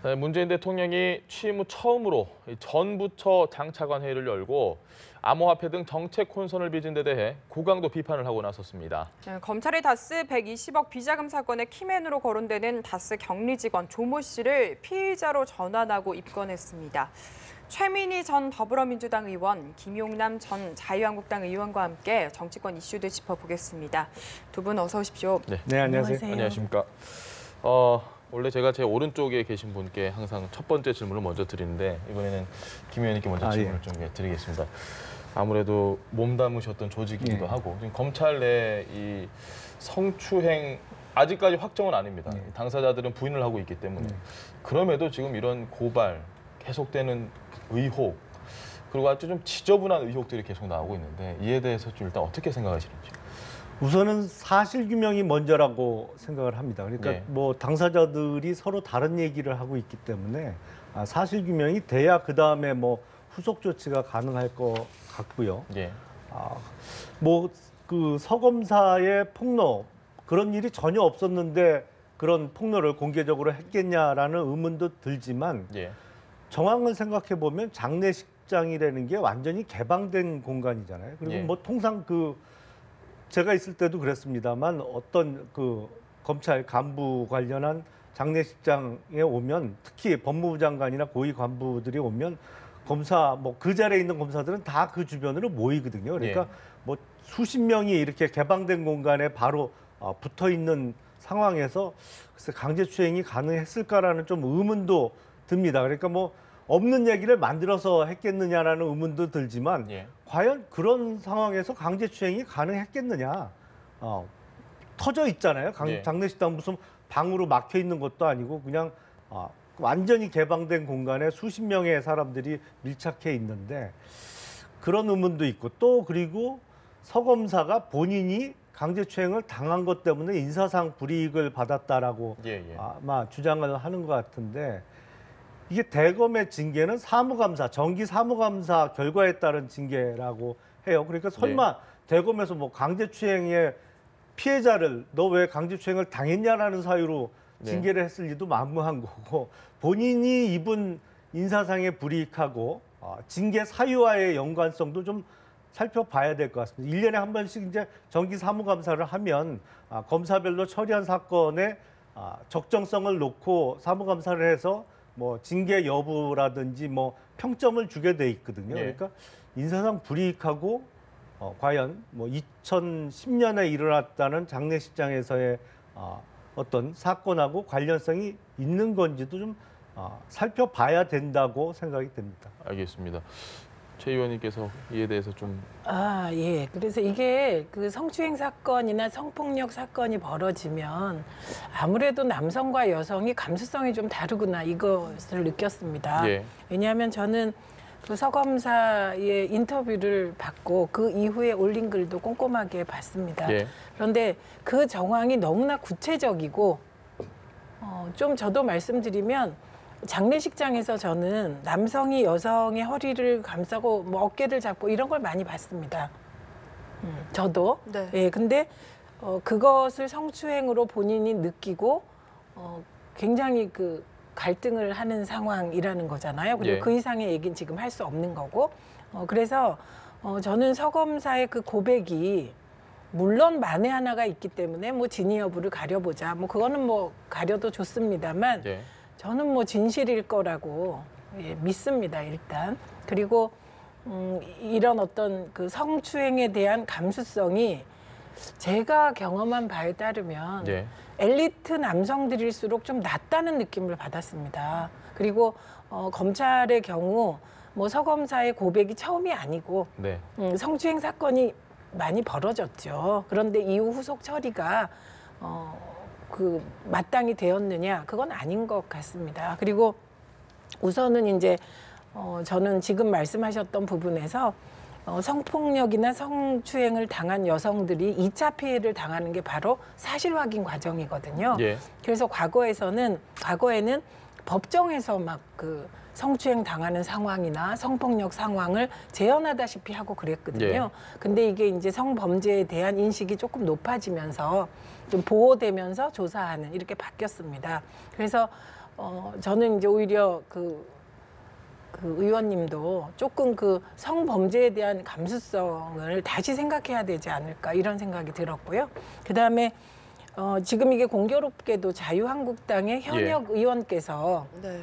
네, 문재인 대통령이 취임 후 처음으로 전 부처 장차관 회의를 열고 암호화폐 등 정책 혼선을 빚은 데 대해 고강도 비판을 하고 나섰습니다. 검찰이 다스 120억 비자금 사건의 키맨으로 거론되는 다스 격리 직원 조모 씨를 피의자로 전환하고 입건했습니다. 최민희 전 더불어민주당 의원, 김용남 전 자유한국당 의원과 함께 정치권 이슈들 짚어보겠습니다. 두 분 어서 오십시오. 네, 안녕하세요. 안녕하십니까. 원래 제가 제 오른쪽에 계신 분께 항상 첫 번째 질문을 먼저 드리는데 이번에는 김 의원님께 먼저 질문을 좀 드리겠습니다. 아무래도 몸담으셨던 조직이기도 하고 지금 검찰 내 이 성추행 아직까지 확정은 아닙니다. 당사자들은 부인을 하고 있기 때문에 그럼에도 지금 이런 고발, 계속되는 의혹 그리고 아주 좀 지저분한 의혹들이 계속 나오고 있는데 이에 대해서 좀 일단 어떻게 생각하시는지. 우선은 사실규명이 먼저라고 생각을 합니다. 그러니까 뭐 당사자들이 서로 다른 얘기를 하고 있기 때문에 사실규명이 돼야 그다음에 뭐 후속 조치가 가능할 것 같고요. 뭐 그 서검사의 폭로 그런 일이 전혀 없었는데 그런 폭로를 공개적으로 했겠냐라는 의문도 들지만 정황을 생각해 보면 장례식장이라는 게 완전히 개방된 공간이잖아요. 그리고 뭐 통상 그 제가 있을 때도 그랬습니다만 어떤 그 검찰 간부 관련한 장례식장에 오면 특히 법무부 장관이나 고위 간부들이 오면 검사 뭐 그 자리에 있는 검사들은 다 그 주변으로 모이거든요. 그러니까 뭐 수십 명이 이렇게 개방된 공간에 바로 붙어 있는 상황에서 글쎄 강제추행이 가능했을까라는 좀 의문도 듭니다. 그러니까 뭐 없는 얘기를 만들어서 했겠느냐라는 의문도 들지만 과연 그런 상황에서 강제추행이 가능했겠느냐. 터져 있잖아요. 장례식장 무슨 방으로 막혀 있는 것도 아니고 그냥 완전히 개방된 공간에 수십 명의 사람들이 밀착해 있는데 그런 의문도 있고 또 그리고 서검사가 본인이 강제추행을 당한 것 때문에 인사상 불이익을 받았다라고 아마 주장을 하는 것 같은데 이게 대검의 징계는 사무감사, 정기 사무감사 결과에 따른 징계라고 해요. 그러니까 설마 대검에서 뭐 강제추행의 피해자를 너 왜 강제추행을 당했냐라는 사유로 징계를 했을 리도 만무한 거고 본인이 입은 인사상의 불이익하고 징계 사유와의 연관성도 좀 살펴봐야 될 것 같습니다. 1년에 한 번씩 이제 정기 사무감사를 하면 검사별로 처리한 사건의 적정성을 놓고 사무감사를 해서 뭐 징계 여부라든지 뭐 평점을 주게 돼 있거든요. 그러니까 인사상 불이익하고 과연 뭐 2010년에 일어났다는 장례식장에서의 어떤 사건하고 관련성이 있는 건지도 좀 살펴봐야 된다고 생각이 됩니다. 알겠습니다. 최 의원님께서 이에 대해서 좀. 그래서 이게 그 성추행 사건이나 성폭력 사건이 벌어지면 아무래도 남성과 여성이 감수성이 좀 다르구나 이것을 느꼈습니다. 왜냐하면 저는 그 서검사의 인터뷰를 받고 그 이후에 올린 글도 꼼꼼하게 봤습니다. 그런데 그 정황이 너무나 구체적이고 좀 저도 말씀드리면 장례식장에서 저는 남성이 여성의 허리를 감싸고 뭐 어깨를 잡고 이런 걸 많이 봤습니다. 저도. 근데 그것을 성추행으로 본인이 느끼고 굉장히 그 갈등을 하는 상황이라는 거잖아요. 그리고 그 이상의 얘기는 지금 할 수 없는 거고. 그래서 저는 서검사의 그 고백이 물론 만에 하나가 있기 때문에 뭐 진위 여부를 가려보자. 뭐 그거는 뭐 가려도 좋습니다만 저는 뭐 진실일 거라고 믿습니다, 일단. 그리고 이런 어떤 그 성추행에 대한 감수성이 제가 경험한 바에 따르면 엘리트 남성들일수록 좀 낮다는 느낌을 받았습니다. 그리고 검찰의 경우 뭐 서검사의 고백이 처음이 아니고 성추행 사건이 많이 벌어졌죠. 그런데 이후 후속 처리가 그 마땅히 되었느냐 그건 아닌 것 같습니다. 그리고 우선은 이제 저는 지금 말씀하셨던 부분에서 성폭력이나 성추행을 당한 여성들이 2차 피해를 당하는 게 바로 사실 확인 과정이거든요. 그래서 과거에는 법정에서 막 그 성추행 당하는 상황이나 성폭력 상황을 재현하다시피 하고 그랬거든요. 근데 이게 이제 성범죄에 대한 인식이 조금 높아지면서 좀 보호되면서 조사하는 이렇게 바뀌었습니다. 그래서 저는 이제 오히려 그 의원님도 조금 그 성범죄에 대한 감수성을 다시 생각해야 되지 않을까 이런 생각이 들었고요. 그다음에 지금 이게 공교롭게도 자유한국당의 현역 의원께서 네.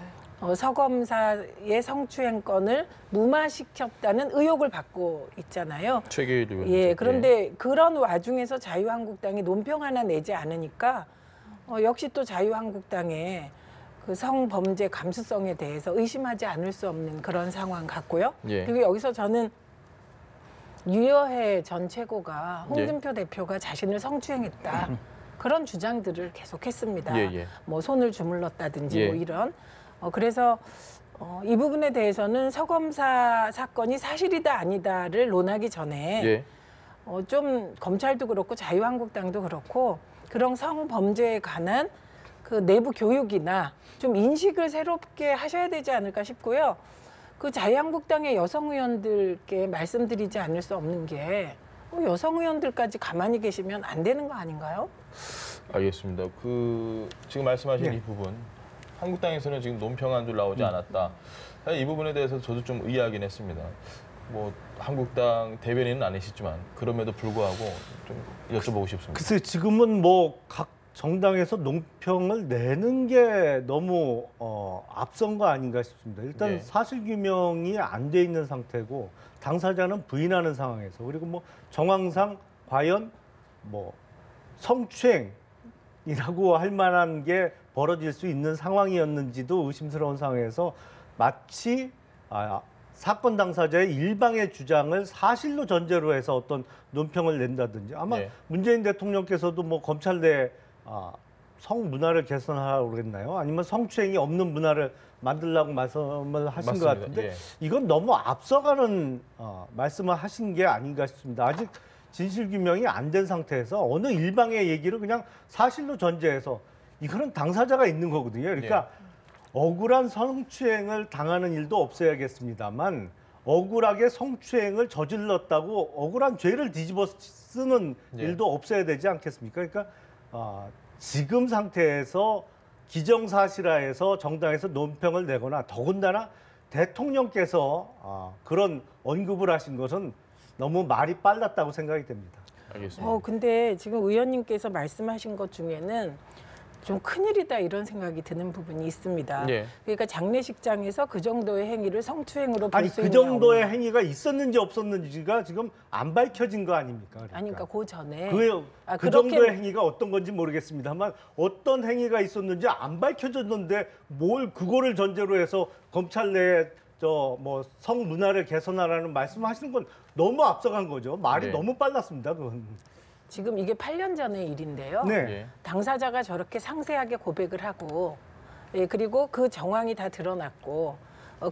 서검사의 성추행 건을 무마시켰다는 의혹을 받고 있잖아요. 최계일 의원. 예, 그런데 그런 와중에서 자유한국당이 논평 하나 내지 않으니까 역시 또 자유한국당의 그 성범죄 감수성에 대해서 의심하지 않을 수 없는 그런 상황 같고요. 예. 그리고 여기서 저는 유여해 전 최고가 홍준표 대표가 자신을 성추행했다. 그런 주장들을 계속했습니다. 예. 뭐 손을 주물렀다든지 예. 뭐 이런. 그래서 이 부분에 대해서는 서검사 사건이 사실이다 아니다를 논하기 전에 예. 좀 검찰도 그렇고 자유한국당도 그렇고 그런 성범죄에 관한 그 내부 교육이나 좀 인식을 새롭게 하셔야 되지 않을까 싶고요. 그 자유한국당의 여성 의원들께 말씀드리지 않을 수 없는 게 여성 의원들까지 가만히 계시면 안 되는 거 아닌가요? 알겠습니다. 지금 말씀하신 이 부분 한국당에서는 지금 논평안도 나오지 않았다. 사실 이 부분에 대해서 저도 좀 의아하긴 했습니다. 뭐 한국당 대변인은 아니시지만 그럼에도 불구하고 좀 여쭤보고 싶습니다. 글쎄 지금은 뭐 각 정당에서 논평을 내는 게 너무 앞선 거 아닌가 싶습니다. 일단 예. 사실규명이 안 돼 있는 상태고 당사자는 부인하는 상황에서 그리고 뭐 정황상 과연 뭐 성추행이라고 할 만한 게 벌어질 수 있는 상황이었는지도 의심스러운 상황에서 마치 사건 당사자의 일방의 주장을 사실로 전제로 해서 어떤 논평을 낸다든지 아마 예. 문재인 대통령께서도 뭐 검찰 내 성문화를 개선하라고 그랬나요? 아니면 성추행이 없는 문화를 만들라고 말씀을 하신 것 맞습니다. 같은데 예. 이건 너무 앞서가는 말씀을 하신 게 아닌가 싶습니다. 아직 진실규명이 안 된 상태에서 어느 일방의 얘기를 그냥 사실로 전제해서 이거는 당사자가 있는 거거든요. 그러니까 억울한 성추행을 당하는 일도 없어야겠습니다만 억울하게 성추행을 저질렀다고 억울한 죄를 뒤집어 쓰는 일도 없어야 되지 않겠습니까? 그러니까 지금 상태에서 기정사실화해서 정당에서 논평을 내거나 더군다나 대통령께서 그런 언급을 하신 것은 너무 말이 빨랐다고 생각이 됩니다. 알겠습니다. 근데 지금 의원님께서 말씀하신 것 중에는 좀 큰일이다 이런 생각이 드는 부분이 있습니다. 예. 그러니까 장례식장에서 그 정도의 행위를 성추행으로 볼 아니 수 그 있냐 정도의 없냐. 행위가 있었는지 없었는지가 지금 안 밝혀진 거 아닙니까? 아니 그러니까 그 전에 그 그렇게- 정도의 행위가 어떤 건지 모르겠습니다만 어떤 행위가 있었는지 안 밝혀졌는데 뭘 그거를 전제로 해서 검찰 내에 뭐 성문화를 개선하라는 말씀하시는 건 너무 앞서간 거죠. 말이 네. 너무 빨랐습니다. 그건. 지금 이게 8년 전의 일인데요. 네. 예. 당사자가 저렇게 상세하게 고백을 하고 그리고 그 정황이 다 드러났고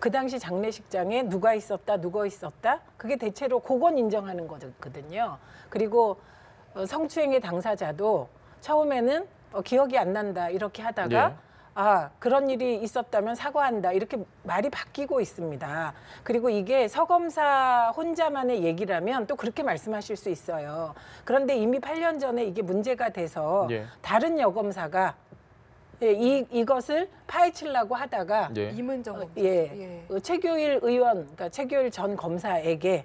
그 당시 장례식장에 누가 있었다 그게 대체로 그건 인정하는 거거든요. 그리고 성추행의 당사자도 처음에는 기억이 안 난다 이렇게 하다가 예. 그런 일이 있었다면 사과한다 이렇게 말이 바뀌고 있습니다. 그리고 이게 서검사 혼자만의 얘기라면 또 그렇게 말씀하실 수 있어요. 그런데 이미 8년 전에 이게 문제가 돼서 예. 다른 여검사가 이것을 파헤치려고 하다가 예. 이문정 검사. 최교일 의원, 그러니까 최교일 전 검사에게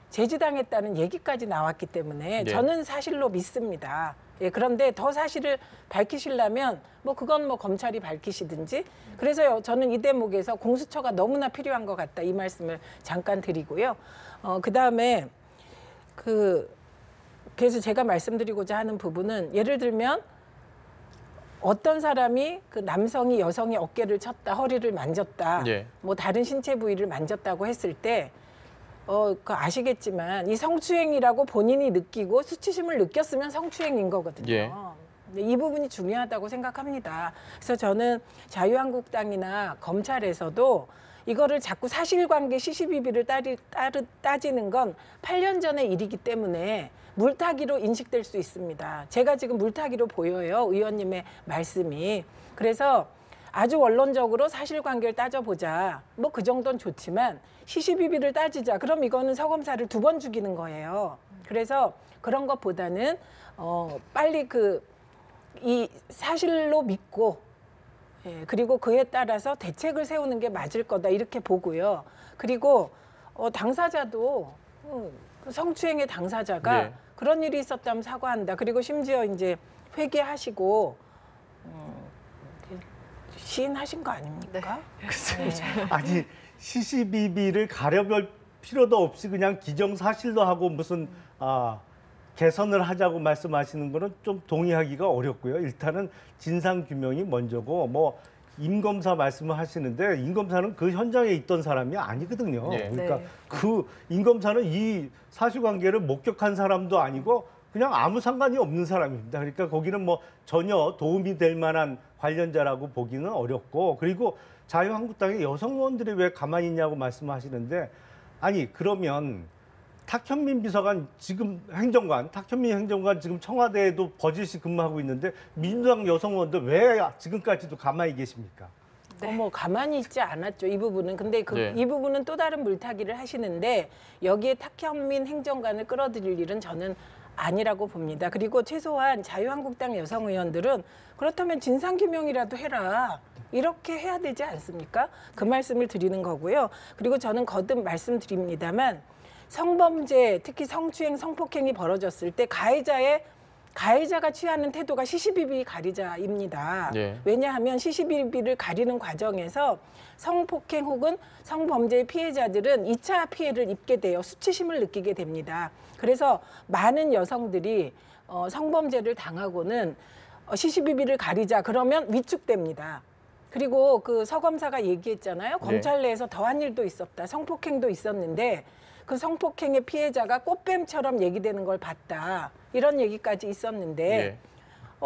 제지당했다는 얘기까지 나왔기 때문에 예. 저는 사실로 믿습니다. 그런데 더 사실을 밝히시려면 그건 검찰이 밝히시든지 그래서 저는 이 대목에서 공수처가 너무나 필요한 것 같다 이 말씀을 잠깐 드리고요. 그다음에 그래서 제가 말씀드리고자 하는 부분은 예를 들면 어떤 사람이 그 남성이 여성의 어깨를 쳤다, 허리를 만졌다, 예. 뭐 다른 신체 부위를 만졌다고 했을 때 아시겠지만 이 성추행이라고 본인이 느끼고 수치심을 느꼈으면 성추행인 거거든요. 예. 이 부분이 중요하다고 생각합니다. 그래서 저는 자유한국당이나 검찰에서도 이거를 자꾸 사실관계 시시비비를 따지는 건 8년 전의 일이기 때문에 물타기로 인식될 수 있습니다. 제가 지금 물타기로 보여요. 의원님의 말씀이. 그래서 아주 원론적으로 사실관계를 따져보자. 그 정도는 좋지만 시시비비를 따지자. 그럼 이거는 서검사를 2번 죽이는 거예요. 그래서 그런 것보다는 빨리 이 사실로 믿고 예, 그리고 그에 따라서 대책을 세우는 게 맞을 거다 이렇게 보고요. 그리고 당사자도 그 성추행의 당사자가 네. 그런 일이 있었다면 사과한다. 그리고 심지어 이제 회개하시고 시인하신 거 아닙니까? 네. 아니 시시비비를 가려볼 필요도 없이 그냥 기정사실로 하고 무슨 개선을 하자고 말씀하시는 거는 좀 동의하기가 어렵고요. 일단은 진상 규명이 먼저고 뭐 임검사 말씀을 하시는데 임검사는 그 현장에 있던 사람이 아니거든요. 네. 그러니까 네. 그 임검사는 이 사실관계를 목격한 사람도 아니고 그냥 아무 상관이 없는 사람입니다. 그러니까 거기는 뭐 전혀 도움이 될 만한 관련자라고 보기는 어렵고 그리고 자유한국당의 여성 의원들이 왜 가만히 있냐고 말씀하시는데 아니 그러면 탁현민 비서관 지금 탁현민 행정관 지금 청와대에도 버젓이 근무하고 있는데 민주당 여성 의원들 왜 지금까지도 가만히 계십니까? 뭐 가만히 있지 않았죠. 이 부분은. 근데 네. 이 부분은 또 다른 물타기를 하시는데 여기에 탁현민 행정관을 끌어들일 일은 저는 아니라고 봅니다. 그리고 최소한 자유한국당 여성 의원들은 그렇다면 진상규명이라도 해라. 이렇게 해야 되지 않습니까? 그 말씀을 드리는 거고요. 그리고 저는 거듭 말씀드립니다만 성범죄, 특히 성추행, 성폭행이 벌어졌을 때 가해자가 취하는 태도가 시시비비 가리자입니다. 예. 왜냐하면 시시비비를 가리는 과정에서 성폭행 혹은 성범죄의 피해자들은 2차 피해를 입게 돼요. 수치심을 느끼게 됩니다. 그래서 많은 여성들이 성범죄를 당하고는 시시비비를 가리자 그러면 위축됩니다. 그리고 그 서검사가 얘기했잖아요. 검찰 내에서 더한 일도 있었다. 성폭행도 있었는데 그 성폭행의 피해자가 꽃뱀처럼 얘기되는 걸 봤다. 이런 얘기까지 있었는데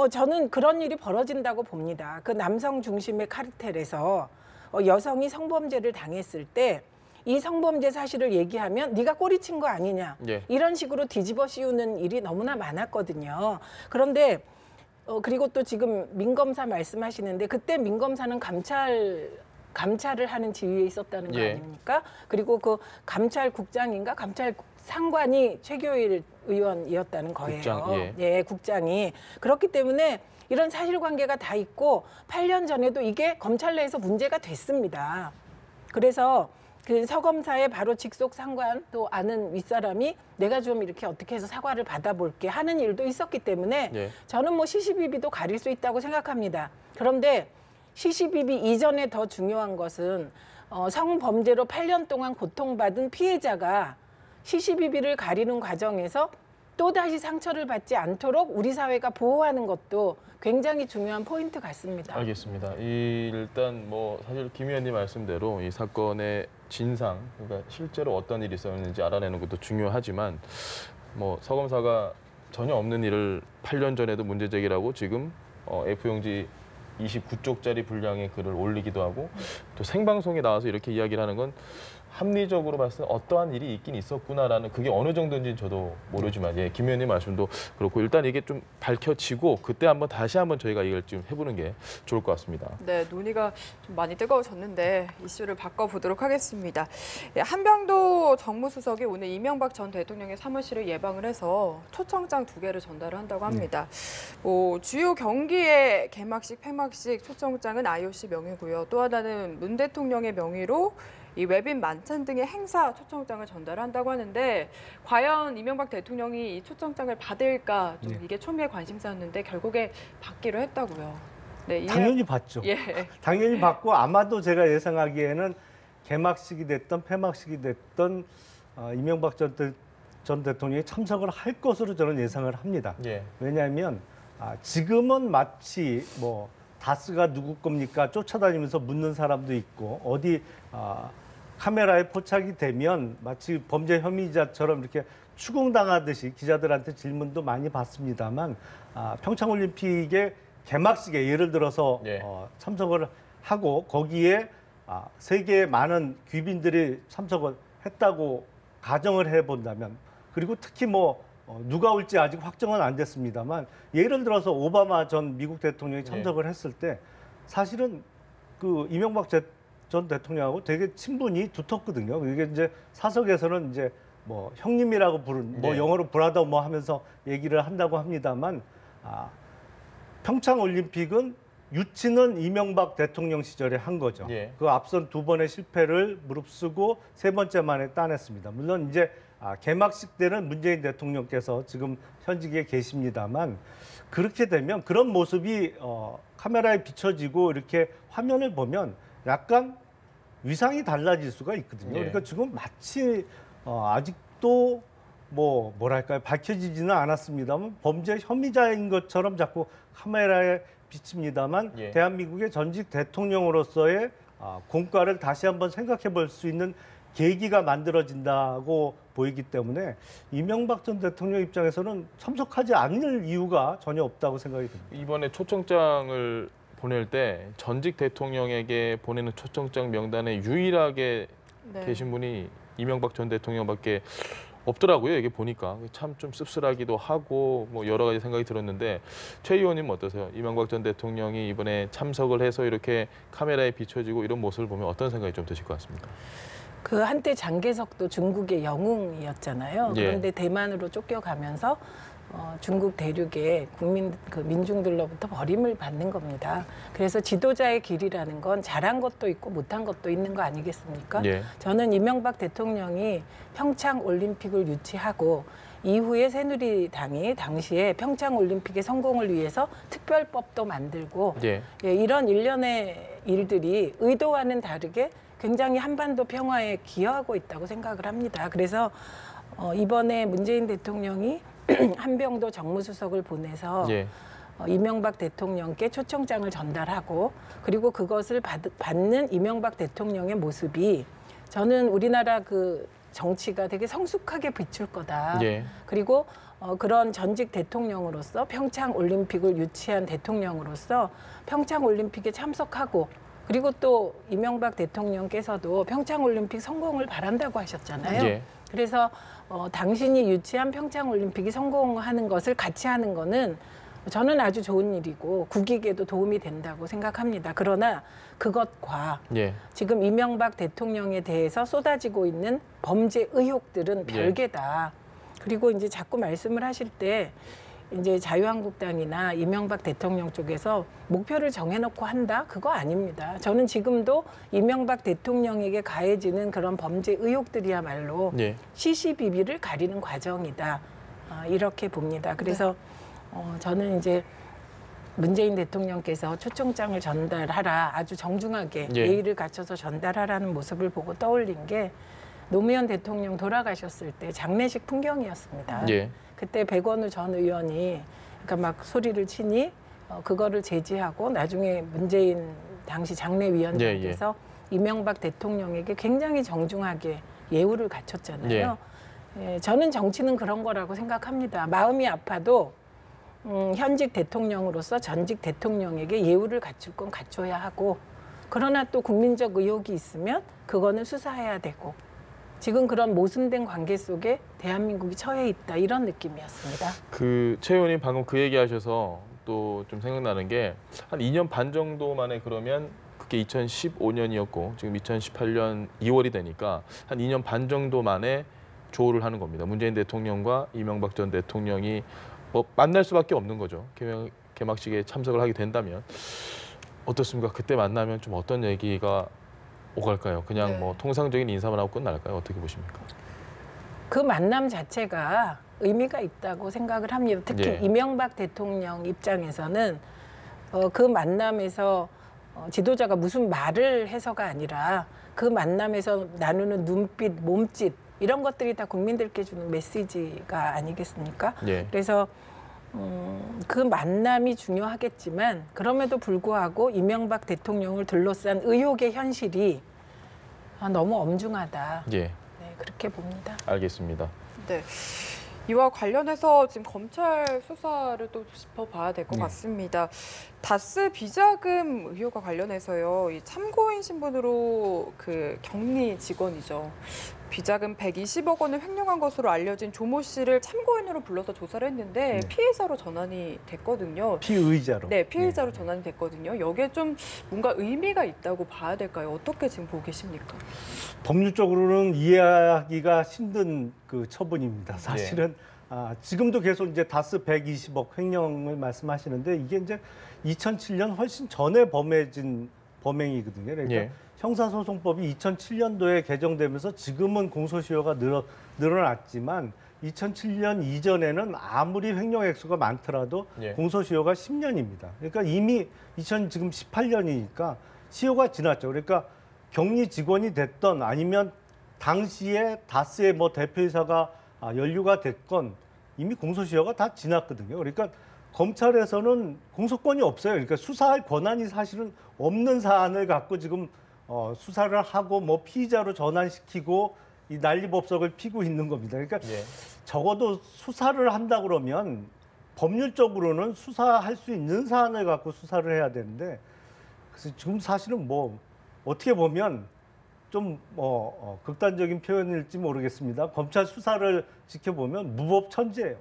저는 그런 일이 벌어진다고 봅니다. 그 남성 중심의 카르텔에서 여성이 성범죄를 당했을 때 이 성범죄 사실을 얘기하면 네가 꼬리친 거 아니냐. 예. 이런 식으로 뒤집어 씌우는 일이 너무나 많았거든요. 그런데 그리고 또 지금 민검사 말씀하시는데 그때 민검사는 감찰을 하는 지위에 있었다는 거 예. 아닙니까? 그리고 그 감찰국장인가 감찰상관이 최교일 의원이었다는 거예요. 국장, 예, 국장이. 그렇기 때문에 이런 사실관계가 다 있고 8년 전에도 이게 검찰 내에서 문제가 됐습니다. 그래서 그 서검사의 바로 직속 상관 또 아는 윗사람이 내가 좀 이렇게 어떻게 해서 사과를 받아볼게 하는 일도 있었기 때문에 예. 저는 뭐 시시비비도 가릴 수 있다고 생각합니다. 그런데 시시비비 이전에 더 중요한 것은 성범죄로 8년 동안 고통받은 피해자가 시시비비를 가리는 과정에서 또다시 상처를 받지 않도록 우리 사회가 보호하는 것도 굉장히 중요한 포인트 같습니다. 알겠습니다. 일단 뭐 사실 김 의원님 말씀대로 이 사건의 진상, 그러니까 실제로 어떤 일이 있었는지 알아내는 것도 중요하지만 뭐 서검사가 전혀 없는 일을 8년 전에도 문제 제기라고 지금 F용지 29쪽짜리 분량의 글을 올리기도 하고 또 생방송에 나와서 이렇게 이야기를 하는 건 합리적으로 봤을 때 어떠한 일이 있긴 있었구나라는 그게 어느 정도인지는 저도 모르지만 김 의원님 말씀도 그렇고 일단 이게 좀 밝혀지고 그때 다시 한번 저희가 이걸 좀 해보는 게 좋을 것 같습니다. 네, 논의가 좀 많이 뜨거워졌는데 이슈를 바꿔보도록 하겠습니다. 한병도 정무수석이 오늘 이명박 전 대통령의 사무실을 예방을 해서 초청장 2개를 전달을 한다고 합니다. 주요 경기의 개막식, 폐막식 초청장은 IOC 명의고요. 또 하나는 문 대통령의 명의로 이 웹인 만찬 등의 행사 초청장을 전달한다고 하는데 과연 이명박 대통령이 이 초청장을 받을까 좀 이게 초미의 관심사였는데 결국에 받기로 했다고요. 네, 당연히 받죠. 예. 당연히 받고 아마도 제가 예상하기에는 개막식이 됐던 폐막식이 됐던 이명박 전 대통령이 참석을 할 것으로 저는 예상을 합니다. 예. 왜냐하면 지금은 마치 뭐 다스가 누구 겁니까 쫓아다니면서 묻는 사람도 있고 어디 카메라에 포착이 되면 마치 범죄 혐의자처럼 이렇게 추궁당하듯이 기자들한테 질문도 많이 받습니다만 평창올림픽의 개막식에 예를 들어서 참석을 하고 거기에 세계의 많은 귀빈들이 참석을 했다고 가정을 해본다면 그리고 특히 뭐 누가 올지 아직 확정은 안 됐습니다만 예를 들어서 오바마 전 미국 대통령이 참석을 했을 때 사실은 그 이명박 전 대통령하고 되게 친분이 두텁거든요. 이게 이제 사석에서는 이제 뭐 형님이라고 부른 뭐 영어로 브라더 뭐 하면서 얘기를 한다고 합니다만 평창 올림픽은 유치는 이명박 대통령 시절에 한 거죠. 예. 그 앞선 2번의 실패를 무릅쓰고 3번째 만에 따냈습니다. 물론 이제 개막식 때는 문재인 대통령께서 지금 현직에 계십니다만 그렇게 되면 그런 모습이 카메라에 비춰지고 이렇게 화면을 보면 약간 위상이 달라질 수가 있거든요. 예. 그러니까 지금 마치 아직도 뭐랄까요, 밝혀지지는 않았습니다만 범죄 혐의자인 것처럼 자꾸 카메라에 비칩니다만 예. 대한민국의 전직 대통령으로서의 공과를 다시 한번 생각해 볼 수 있는 계기가 만들어진다고 보이기 때문에 이명박 전 대통령 입장에서는 참석하지 않을 이유가 전혀 없다고 생각이 듭니다. 이번에 초청장을 보낼 때 전직 대통령에게 보내는 초청장 명단에 유일하게 네. 계신 분이 이명박 전 대통령밖에 없더라고요. 이게 보니까 참 좀 씁쓸하기도 하고 뭐 여러 가지 생각이 들었는데 최 의원님 어떠세요? 이명박 전 대통령이 이번에 참석을 해서 이렇게 카메라에 비춰지고 이런 모습을 보면 어떤 생각이 좀 드실 것 같습니까? 그 한때 장개석도 중국의 영웅이었잖아요. 예. 그런데 대만으로 쫓겨가면서 중국 대륙의 민중들로부터 버림을 받는 겁니다. 그래서 지도자의 길이라는 건 잘한 것도 있고 못한 것도 있는 거 아니겠습니까? 예. 저는 이명박 대통령이 평창 올림픽을 유치하고 이후에 새누리당이 당시에 평창 올림픽의 성공을 위해서 특별법도 만들고 예. 이런 일련의 일들이 의도와는 다르게 굉장히 한반도 평화에 기여하고 있다고 생각을 합니다. 그래서 이번에 문재인 대통령이 한병도 정무수석을 보내서 예. 이명박 대통령께 초청장을 전달하고 그리고 그것을 받는 이명박 대통령의 모습이 저는 우리나라 그 정치가 되게 성숙하게 비출 거다. 예. 그리고 그런 전직 대통령으로서 평창 올림픽을 유치한 대통령으로서 평창 올림픽에 참석하고 그리고 또 이명박 대통령께서도 평창 올림픽 성공을 바란다고 하셨잖아요. 예. 그래서 당신이 유치한 평창 올림픽이 성공하는 것을 같이 하는 거는 저는 아주 좋은 일이고 국익에도 도움이 된다고 생각합니다. 그러나 그것과 예. 지금 이명박 대통령에 대해서 쏟아지고 있는 범죄 의혹들은 별개다. 그리고 이제 자꾸 말씀을 하실 때 이제 자유한국당이나 이명박 대통령 쪽에서 목표를 정해놓고 한다? 그거 아닙니다. 저는 지금도 이명박 대통령에게 가해지는 그런 범죄 의혹들이야말로 예. 시시비비를 가리는 과정이다. 이렇게 봅니다. 그래서 저는 이제 문재인 대통령께서 초청장을 전달하라, 아주 정중하게 예. 예의를 갖춰서 전달하라는 모습을 보고 떠올린 게 노무현 대통령 돌아가셨을 때 장례식 풍경이었습니다. 예. 그때 백원우 전 의원이 그러니까 막 소리를 치니 그거를 제지하고 나중에 문재인 당시 장례위원장께서 이명박 대통령에게 굉장히 정중하게 예우를 갖췄잖아요. 예, 저는 정치는 그런 거라고 생각합니다. 마음이 아파도 현직 대통령으로서 전직 대통령에게 예우를 갖출 건 갖춰야 하고 그러나 또 국민적 의혹이 있으면 그거는 수사해야 되고 지금 그런 모순된 관계 속에 대한민국이 처해 있다 이런 느낌이었습니다. 최 의원님 방금 그 얘기하셔서 또 좀 생각나는 게 한 2년 반 정도 만에 그러면 그게 2015년이었고 지금 2018년 2월이 되니까 한 2년 반 정도 만에 조우를 하는 겁니다. 문재인 대통령과 이명박 전 대통령이 만날 수밖에 없는 거죠. 개막식에 참석을 하게 된다면 어떻습니까? 그때 만나면 좀 어떤 얘기가 오갈까요? 그냥 뭐 통상적인 인사만 하고 끝날까요? 어떻게 보십니까? 그 만남 자체가 의미가 있다고 생각을 합니다. 특히 예. 이명박 대통령 입장에서는 그 만남에서 지도자가 무슨 말을 해서가 아니라 그 만남에서 나누는 눈빛, 몸짓 이런 것들이 다 국민들께 주는 메시지가 아니겠습니까? 예. 그래서 그 만남이 중요하겠지만 그럼에도 불구하고 이명박 대통령을 둘러싼 의혹의 현실이 너무 엄중하다. 예. 네, 그렇게 봅니다. 알겠습니다. 네. 이와 관련해서 지금 검찰 수사를 또 짚어봐야 될 것 같습니다. 다스 비자금 의혹과 관련해서요, 이 참고인 신분으로 그 격리 직원이죠. 비자금 120억 원을 횡령한 것으로 알려진 조모 씨를 참고인으로 불러서 조사를 했는데 피해자로 전환이 됐거든요. 피의자로. 네, 피해자로 전환이 됐거든요. 여기에 좀 뭔가 의미가 있다고 봐야 될까요? 어떻게 지금 보고 계십니까? 법률적으로는 이해하기가 힘든 그 처분입니다. 사실은 지금도 계속 이제 다스 120억 횡령을 말씀하시는데 이게 이제 2007년 훨씬 전에 범해진 범행이거든요. 그러니까 예. 형사소송법이 2007년도에 개정되면서 지금은 공소시효가 늘어났지만 2007년 이전에는 아무리 횡령 액수가 많더라도 예. 공소시효가 10년입니다. 그러니까 이미 지금 18년이니까 시효가 지났죠. 그러니까 격리 직원이 됐던 아니면 당시에 다스의 뭐 대표이사가 연루가 됐건 이미 공소시효가 다 지났거든요. 그러니까 검찰에서는 공소권이 없어요. 그러니까 수사할 권한이 사실은 없는 사안을 갖고 지금 수사를 하고 뭐 피의자로 전환시키고 이 난리법석을 피고 있는 겁니다. 그러니까 예. 적어도 수사를 한다 그러면 법률적으로는 수사할 수 있는 사안을 갖고 수사를 해야 되는데 그래서 지금 사실은 뭐 어떻게 보면 좀 극단적인 표현일지 모르겠습니다. 검찰 수사를 지켜보면 무법천지예요.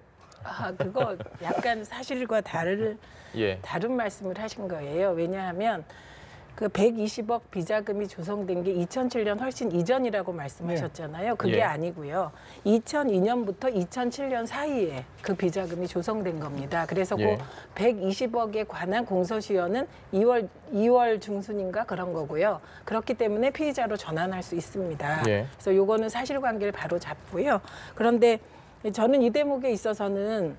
그거 약간 사실과 예. 다른 말씀을 하신 거예요. 왜냐하면 그 120억 비자금이 조성된 게 2007년 훨씬 이전이라고 말씀하셨잖아요. 그게 예. 아니고요. 2002년부터 2007년 사이에 그 비자금이 조성된 겁니다. 그래서 예. 그 120억에 관한 공소시효는 2월 중순인가 그런 거고요. 그렇기 때문에 피의자로 전환할 수 있습니다. 예. 그래서 요거는 사실관계를 바로 잡고요. 그런데 저는 이 대목에 있어서는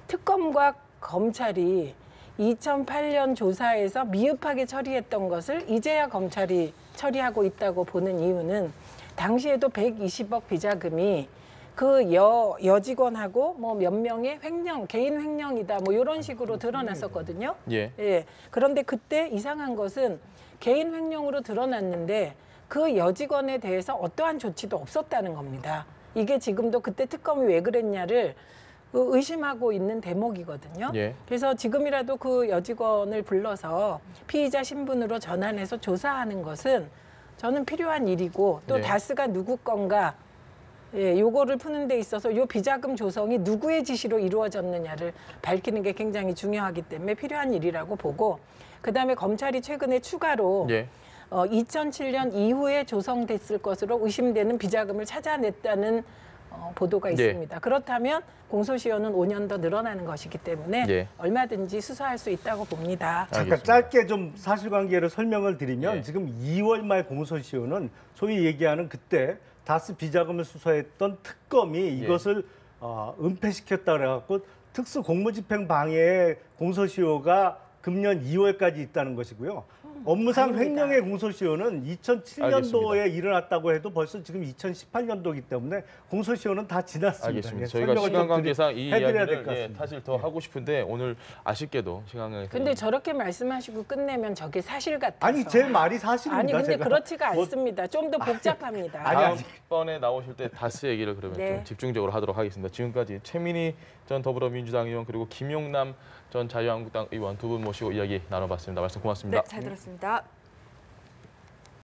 특검과 검찰이 2008년 조사에서 미흡하게 처리했던 것을 이제야 검찰이 처리하고 있다고 보는 이유는 당시에도 120억 비자금이 그 여직원하고 뭐 몇 명의 개인 횡령이다 뭐 이런 식으로 드러났었거든요. 예. 예. 그런데 그때 이상한 것은 개인 횡령으로 드러났는데 그 여직원에 대해서 어떠한 조치도 없었다는 겁니다. 이게 지금도 그때 특검이 왜 그랬냐를 의심하고 있는 대목이거든요. 예. 그래서 지금이라도 그 여직원을 불러서 피의자 신분으로 전환해서 조사하는 것은 저는 필요한 일이고 또 예. 다스가 누구 건가 요거를 푸는 데 있어서 요 비자금 조성이 누구의 지시로 이루어졌느냐를 밝히는 게 굉장히 중요하기 때문에 필요한 일이라고 보고 그다음에 검찰이 최근에 추가로 예. 2007년 이후에 조성됐을 것으로 의심되는 비자금을 찾아냈다는 보도가 있습니다. 그렇다면 공소시효는 5년 더 늘어나는 것이기 때문에 예. 얼마든지 수사할 수 있다고 봅니다. 잠깐 알겠습니다. 짧게 좀 사실관계를 설명을 드리면 예. 지금 2월 말 공소시효는 소위 얘기하는 그때 다스 비자금을 수사했던 특검이 이것을 은폐시켰다 그래갖고 특수 공무집행 방해의 공소시효가 금년 2월까지 있다는 것이고요. 업무상 아닙니다. 횡령의 공소시효는 2007년도에 알겠습니다. 일어났다고 해도 벌써 지금 2018년도이기 때문에 공소시효는 다 지났습니다. 알겠습니다. 예, 저희가 설명을 시간 좀 관계상 이 해드려야 될것 이야기를 같습니다. 사실 더 하고 싶은데 오늘 아쉽게도 시간을 근데 저렇게 말씀하시고 끝내면 저게 사실 같아서. 아니 제 말이 사실입니다. 아니 근데 제가. 그렇지가 뭐- 않습니다. 좀 더 복잡합니다. 아니. 다음번에 나오실 때 다스 얘기를 그러면 네. 좀 집중적으로 하도록 하겠습니다. 지금까지 최민희 전 더불어민주당 의원 그리고 김용남 전 자유한국당 의원 두 분 모시고 이야기 나눠봤습니다. 말씀 고맙습니다. 네, 잘 들었습니다.